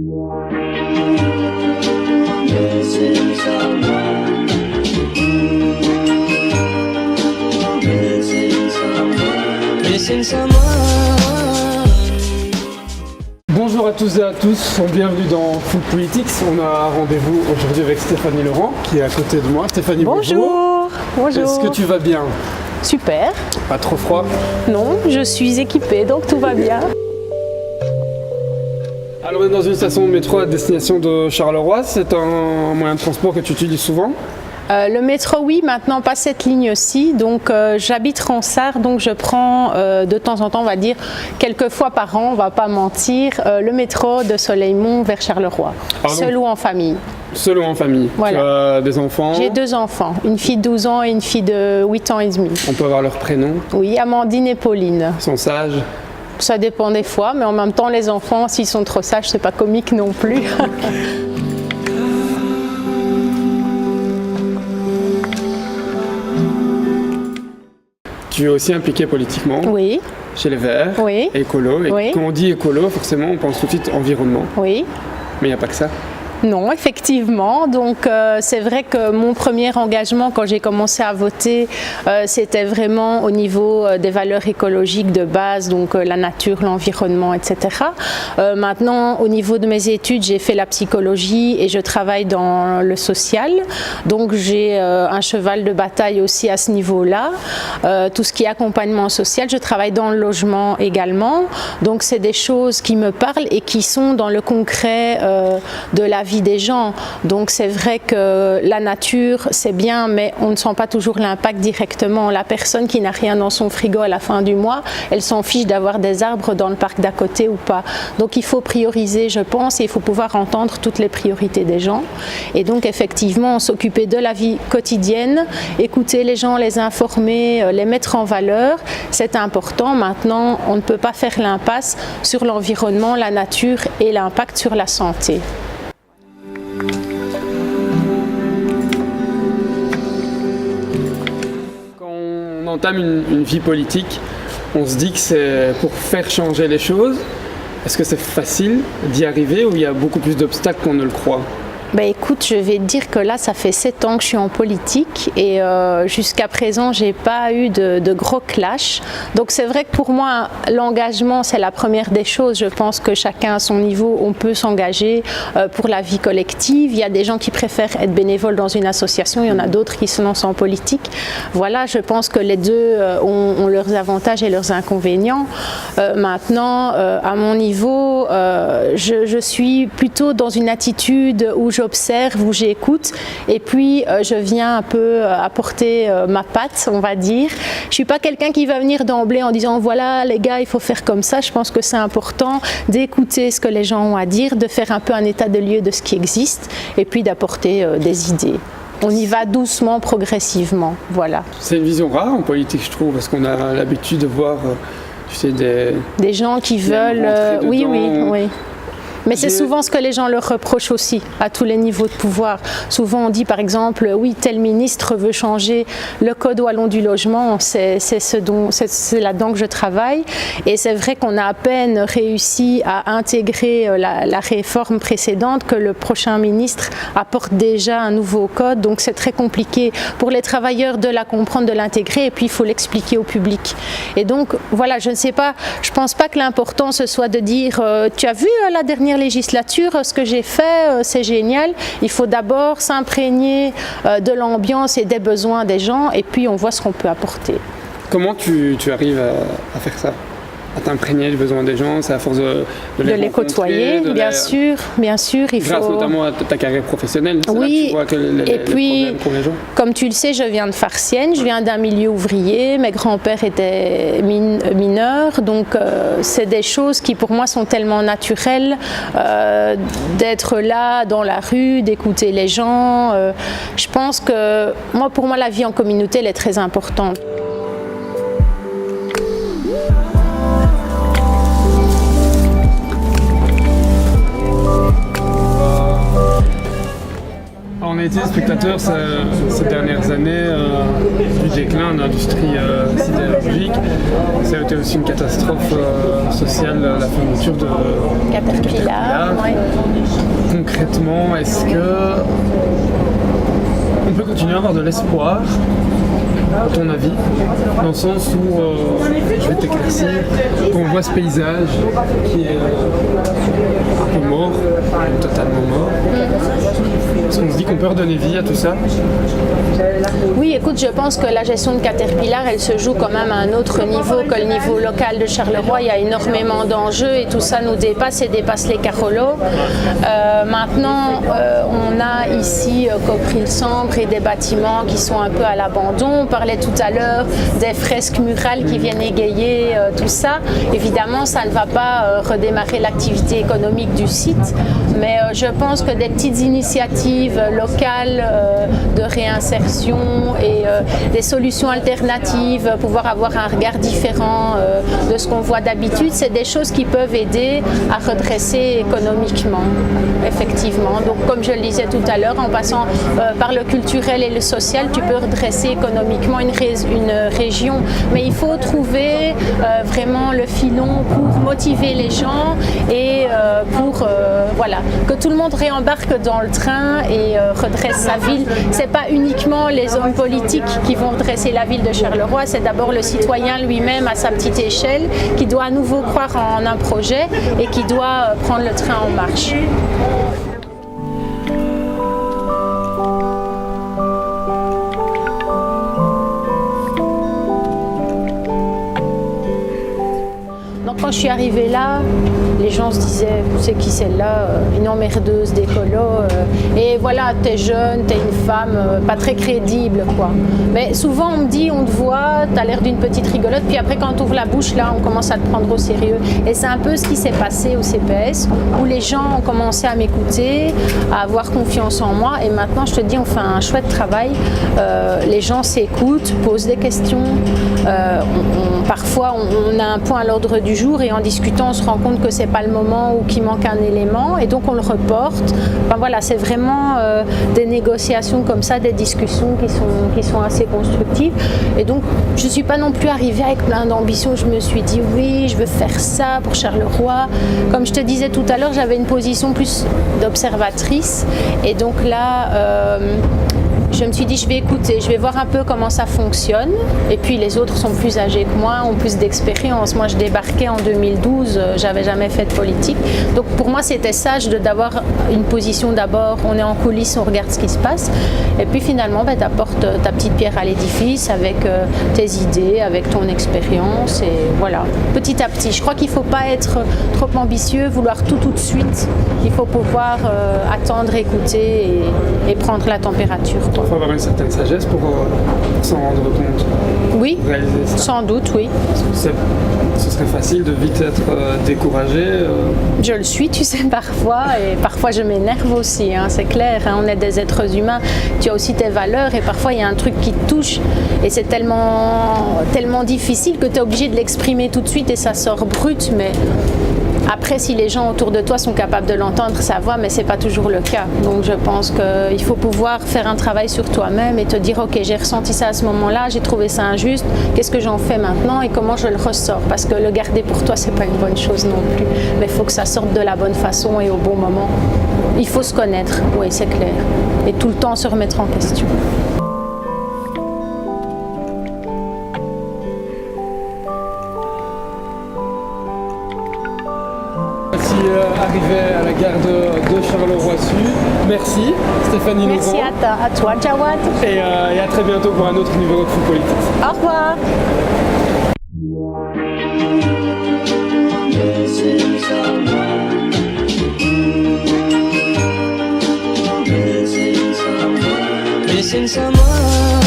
Bonjour à tous et à tous, bienvenue dans Food Politics. On a rendez-vous aujourd'hui avec Stéphanie Laurent qui est à côté de moi. Stéphanie, bonjour. Bonjour. Est-ce que tu vas bien? Super. Pas trop froid? Non, je suis équipée, donc tout va bien. Alors on est dans une station de métro à destination de Charleroi. C'est un moyen de transport que tu utilises souvent? Le métro, oui, maintenant pas cette ligne-ci. Donc j'habite Ronsard, donc je prends de temps en temps, on va dire quelques fois par an, on va pas mentir, le métro de Soleilmont vers Charleroi. Seul ou en famille. Seul ou en famille. Voilà. Tu as des enfants? J'ai 2 enfants, une fille de 12 ans et une fille de 8 ans et demi. On peut avoir leur prénom? Oui, Amandine et Pauline. Ils sont sages? Ça dépend des fois, mais en même temps, les enfants, s'ils sont trop sages, c'est pas comique non plus. Tu es aussi impliqué politiquement? Oui. Chez les Verts? Oui. Écolo? Et Oui. quand on dit écolo, forcément, on pense tout de suite environnement. Oui. Mais il n'y a pas que ça. Non, effectivement. Donc c'est vrai que mon premier engagement quand j'ai commencé à voter, c'était vraiment au niveau des valeurs écologiques de base, donc la nature, l'environnement, etc. Maintenant, au niveau de mes études, j'ai fait la psychologie et je travaille dans le social. Donc j'ai un cheval de bataille aussi à ce niveau-là. Tout ce qui est accompagnement social, je travaille dans le logement également. Donc c'est des choses qui me parlent et qui sont dans le concret de la vie des gens. Donc c'est vrai que la nature c'est bien, mais on ne sent pas toujours l'impact directement. La personne qui n'a rien dans son frigo à la fin du mois, elle s'en fiche d'avoir des arbres dans le parc d'à côté ou pas. Donc il faut prioriser, je pense, et il faut pouvoir entendre toutes les priorités des gens. Et donc effectivement, s'occuper de la vie quotidienne, écouter les gens, les informer, les mettre en valeur, c'est important. Maintenant, on ne peut pas faire l'impasse sur l'environnement, la nature et l'impact sur la santé. On entame une vie politique, on se dit que c'est pour faire changer les choses. Est-ce que c'est facile d'y arriver ou il y a beaucoup plus d'obstacles qu'on ne le croit? Ben écoute, je vais te dire que là, ça fait 7 ans que je suis en politique et jusqu'à présent, j'ai pas eu de gros clash. Donc c'est vrai que pour moi, l'engagement, c'est la première des choses. Je pense que chacun à son niveau, on peut s'engager pour la vie collective. Il y a des gens qui préfèrent être bénévoles dans une association, il y en a d'autres qui se lancent en politique. Voilà, je pense que les deux ont leurs avantages et leurs inconvénients. Maintenant, à mon niveau, je suis plutôt dans une attitude où j'observe, où j'écoute et puis je viens un peu apporter ma patte, on va dire. Je ne suis pas quelqu'un qui va venir d'emblée en disant voilà les gars, il faut faire comme ça. Je pense que c'est important d'écouter ce que les gens ont à dire, de faire un peu un état de lieu de ce qui existe et puis d'apporter des idées. On y va doucement, progressivement, voilà. C'est une vision rare en politique, je trouve, parce qu'on a l'habitude de voir tu sais, des gens qui veulent... oui. Mais c'est souvent ce que les gens leur reprochent aussi, à tous les niveaux de pouvoir. Souvent on dit par exemple, oui, tel ministre veut changer le code wallon du logement, c'est là-dedans que je travaille. Et c'est vrai qu'on a à peine réussi à intégrer la réforme précédente que le prochain ministre apporte déjà un nouveau code. Donc c'est très compliqué pour les travailleurs de la comprendre, de l'intégrer, et puis il faut l'expliquer au public. Et donc voilà, je ne sais pas, je ne pense pas que l'important ce soit de dire, tu as vu la dernière législature, ce que j'ai fait, c'est génial. Il faut d'abord s'imprégner de l'ambiance et des besoins des gens et puis on voit ce qu'on peut apporter. Comment tu arrives à faire ça? À t'imprégner du besoin des gens, c'est à force de les côtoyer, bien sûr. Grâce notamment à ta carrière professionnelle, c'est oui, là que tu vois que les problèmes pour les gens. Comme tu le sais, je viens de Farciennes, je viens d'un milieu ouvrier, mes grands-pères étaient mineurs, donc c'est des choses qui pour moi sont tellement naturelles, d'être là dans la rue, d'écouter les gens. Je pense que pour moi la vie en communauté elle est très importante. On est téléspectateurs, ces dernières années, du déclin de l'industrie sidérurgique, ça a été aussi une catastrophe sociale, la fermeture de Caterpillar. Ouais. Concrètement, est-ce que on peut continuer à avoir de l'espoir, à ton avis, dans le sens où, je vais t'éclaircir, quand on voit ce paysage qui est un peu mort, totalement mort, est-ce qu'on se dit qu'on peut redonner vie à tout ça? Oui, écoute, je pense que la gestion de Caterpillar, elle se joue quand même à un autre niveau que le niveau local de Charleroi. Il y a énormément d'enjeux et tout ça nous dépasse et dépasse les Carolos. Maintenant, on a ici Caupry-le-Sambre et des bâtiments qui sont un peu à l'abandon. On parlait tout à l'heure des fresques murales qui viennent égayer tout ça. Évidemment, ça ne va pas redémarrer l'activité économique du site, mais je pense que des petites initiatives locales de réinsertion et des solutions alternatives, pouvoir avoir un regard différent de ce qu'on voit d'habitude, c'est des choses qui peuvent aider à redresser économiquement, effectivement. Donc, comme je le disais tout à l'heure, en passant par le culturel et le social, tu peux redresser économiquement une région. Mais il faut trouver vraiment le filon pour motiver les gens et pour voilà, que tout le monde réembarque dans le train et redresse sa ville. C'est pas uniquement les hommes politiques qui vont redresser la ville de Charleroi, c'est d'abord le citoyen lui-même à sa petite échelle qui doit à nouveau croire en un projet et qui doit prendre le train en marche. Quand je suis arrivée là, les gens se disaient, c'est qui celle-là, une emmerdeuse d'écolo, et voilà, t'es jeune, t'es une femme, pas très crédible, quoi. Mais souvent on me dit, on te voit, t'as l'air d'une petite rigolote, puis après quand t'ouvres la bouche, là, on commence à te prendre au sérieux. Et c'est un peu ce qui s'est passé au CPS, où les gens ont commencé à m'écouter, à avoir confiance en moi, et maintenant je te dis, on fait un chouette travail, les gens s'écoutent, posent des questions, parfois on a un point à l'ordre du jour, et en discutant, on se rend compte que c'est pas le moment ou qu'il manque un élément, et donc on le reporte. Enfin voilà, c'est vraiment des négociations comme ça, des discussions qui sont assez constructives. Et donc, je suis pas non plus arrivée avec plein d'ambition. Je me suis dit oui, je veux faire ça pour Charleroi. Comme je te disais tout à l'heure, j'avais une position plus d'observatrice, et donc là. Je me suis dit, je vais écouter, je vais voir un peu comment ça fonctionne. Et puis les autres sont plus âgés que moi, ont plus d'expérience. Moi, je débarquais en 2012, j'avais jamais fait de politique. Donc pour moi, c'était sage d'avoir une position d'abord, on est en coulisses, on regarde ce qui se passe. Et puis finalement, tu apportes ta petite pierre à l'édifice avec tes idées, avec ton expérience. Et voilà, petit à petit. Je crois qu'il ne faut pas être trop ambitieux, vouloir tout de suite. Il faut pouvoir attendre, écouter et prendre la température. Il faut avoir une certaine sagesse pour s'en rendre compte. Oui, sans doute, oui. Ce serait facile de vite être découragé. Je le suis, tu sais, parfois, et parfois je m'énerve aussi, hein, c'est clair, hein, on est des êtres humains, tu as aussi tes valeurs, et parfois il y a un truc qui te touche, et c'est tellement difficile que tu es obligé de l'exprimer tout de suite, et ça sort brut, mais... Après, si les gens autour de toi sont capables de l'entendre, ça va, mais ce n'est pas toujours le cas. Donc je pense qu'il faut pouvoir faire un travail sur toi-même et te dire, ok, j'ai ressenti ça à ce moment-là, j'ai trouvé ça injuste, qu'est-ce que j'en fais maintenant et comment je le ressors? Parce que le garder pour toi, ce n'est pas une bonne chose non plus. Mais il faut que ça sorte de la bonne façon et au bon moment. Il faut se connaître, oui, c'est clair. Et tout le temps se remettre en question. Arrivé à la gare de Charleroi-Sud. Merci Stéphanie Laurent. Merci à toi Jawad. Et à très bientôt pour un autre numéro de Fou Politique. Au revoir. Missing someone